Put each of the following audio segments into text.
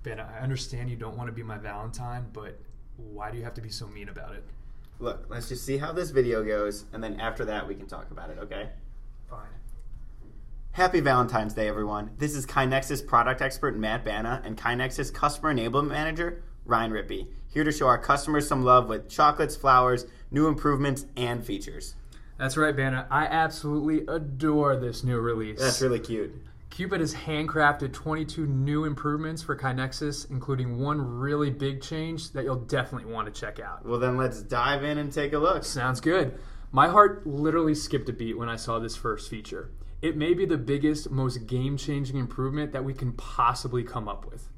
Ben, I understand you don't want to be my Valentine, but why do you have to be so mean about it? Look, let's just see how this video goes, and then after that we can talk about it, okay? Fine. Happy Valentine's Day, everyone. This is KaiNexus product expert Matt Banna and KaiNexus customer enablement manager Ryan Rippey, here to show our customers some love with chocolates, flowers, new improvements, and features. That's right, Banna. I absolutely adore this new release. That's really cute. Cupid has handcrafted 22 new improvements for KaiNexus, including one really big change that you'll definitely want to check out. Well, then let's dive in and take a look. Sounds good. My heart literally skipped a beat when I saw this first feature. It may be the biggest, most game-changing improvement that we can possibly come up with.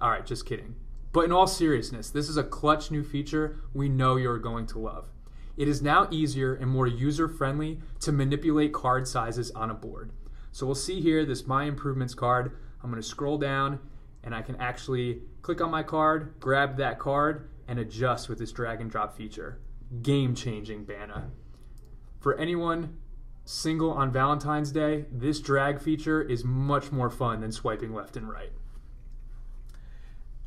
All right, just kidding. But in all seriousness, this is a clutch new feature we know you're going to love. It is now easier and more user-friendly to manipulate card sizes on a board. So we'll see here this My Improvements card. I'm going to scroll down and I can actually click on my card, grab that card, and adjust with this drag and drop feature. Game-changing, Banna. For anyone single on Valentine's Day, this drag feature is much more fun than swiping left and right.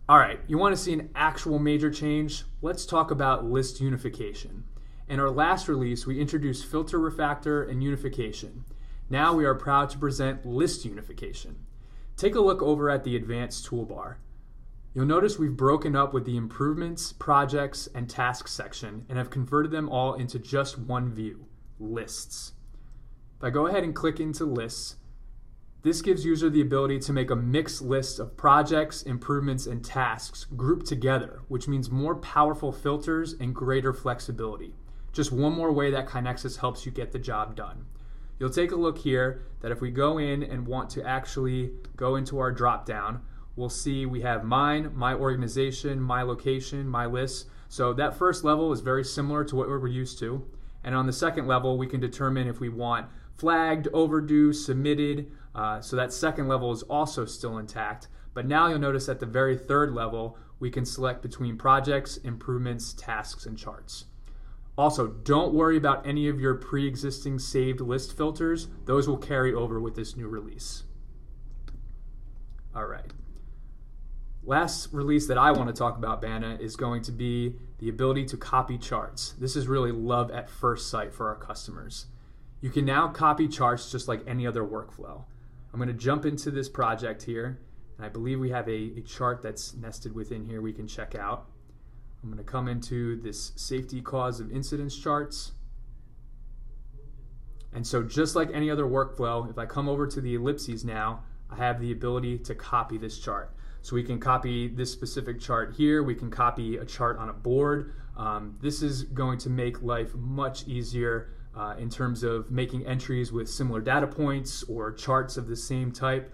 All right, you want to see an actual major change? Let's talk about list unification. In our last release, we introduced filter refactor and unification. Now we are proud to present list unification. Take a look over at the advanced toolbar. You'll notice we've broken up with the improvements, projects, and tasks section and have converted them all into just one view, lists. If I go ahead and click into lists, this gives user the ability to make a mixed list of projects, improvements, and tasks grouped together, which means more powerful filters and greater flexibility. Just one more way that KaiNexus helps you get the job done. You'll take a look here that if we go in and want to actually go into our drop down, we'll see we have mine, my organization, my location, my lists. So that first level is very similar to what we're used to. And on the second level, we can determine if we want flagged, overdue, submitted. So that second level is also still intact. But now you'll notice at the very third level, we can select between projects, improvements, tasks, and charts. Also, don't worry about any of your pre-existing saved list filters. Those will carry over with this new release. All right. Last release that I want to talk about, Banna, is going to be the ability to copy charts. This is really love at first sight for our customers. You can now copy charts just like any other workflow. I'm going to jump into this project here, and I believe we have a chart that's nested within here we can check out. I'm going to come into this safety cause of incidents charts. And so just like any other workflow, if I come over to the ellipses now, I have the ability to copy this chart. So we can copy this specific chart here. We can copy a chart on a board. This is going to make life much easier in terms of making entries with similar data points or charts of the same type.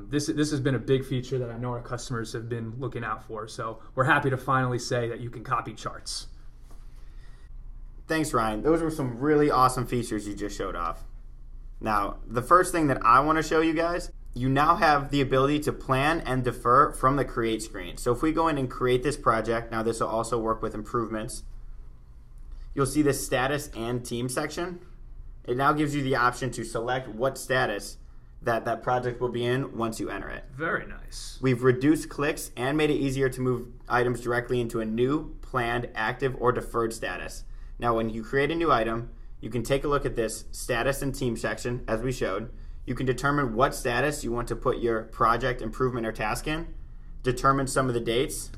This has been a big feature that I know our customers have been looking out for. So we're happy to finally say that you can copy charts. Thanks, Ryan. Those were some really awesome features you just showed off. Now, the first thing that I want to show you guys, you now have the ability to plan and defer from the create screen. So if we go in and create this project, now this will also work with improvements, you'll see the status and team section. It now gives you the option to select what status that project will be in once you enter it. Very nice. We've reduced clicks and made it easier to move items directly into a new, planned, active, or deferred status. Now, when you create a new item, you can take a look at this status and team section, as we showed. You can determine what status you want to put your project, improvement, or task in, determine some of the dates,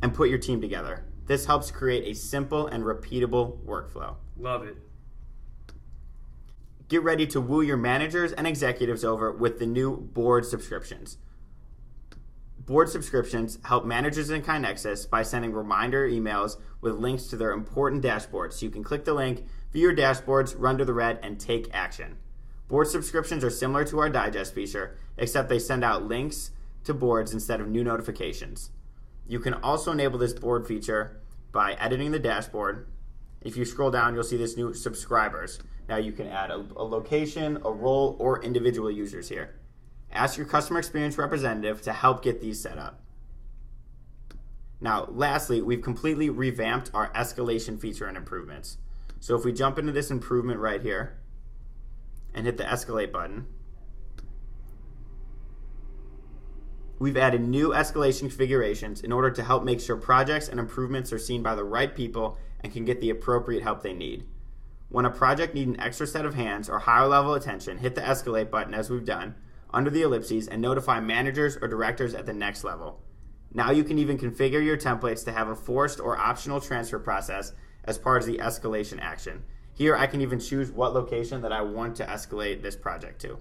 and put your team together. This helps create a simple and repeatable workflow. Love it. Get ready to woo your managers and executives over with the new board subscriptions. Board subscriptions help managers in KaiNexus by sending reminder emails with links to their important dashboards. So you can click the link, view your dashboards, run to the red, and take action. Board subscriptions are similar to our digest feature, except they send out links to boards instead of new notifications. You can also enable this board feature by editing the dashboard. If you scroll down, you'll see this new subscribers. Now you can add a location, a role, or individual users here. Ask your customer experience representative to help get these set up. Now, lastly, we've completely revamped our escalation feature and improvements. So if we jump into this improvement right here and hit the escalate button, We've added new escalation configurations in order to help make sure projects and improvements are seen by the right people and can get the appropriate help they need. When a project needs an extra set of hands or higher level attention, hit the escalate button as we've done under the ellipses and notify managers or directors at the next level. Now you can even configure your templates to have a forced or optional transfer process as part of the escalation action. Here I can even choose what location that I want to escalate this project to.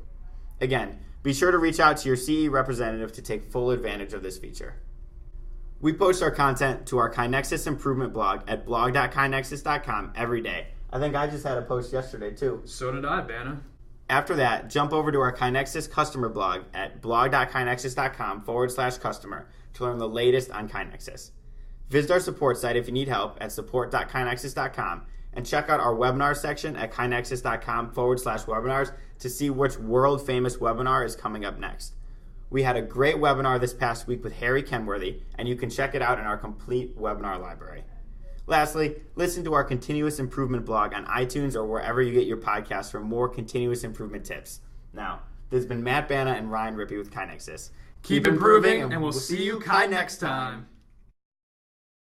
Again, be sure to reach out to your CE representative to take full advantage of this feature. We post our content to our KaiNexus improvement blog at blog.kainexus.com every day. I think I just had a post yesterday too. So did I, Banna. After that, jump over to our KaiNexus customer blog at blog.kainexus.com/customer to learn the latest on KaiNexus. Visit our support site if you need help at support.kainexus.com and check out our webinar section at kainexus.com/webinars to see which world famous webinar is coming up next. We had a great webinar this past week with Harry Kenworthy, and you can check it out in our complete webinar library. Lastly, listen to our continuous improvement blog on iTunes or wherever you get your podcasts for more continuous improvement tips. Now, this has been Matt Banna and Ryan Rippey with KaiNexus. Keep improving, and we'll see you Kai next time.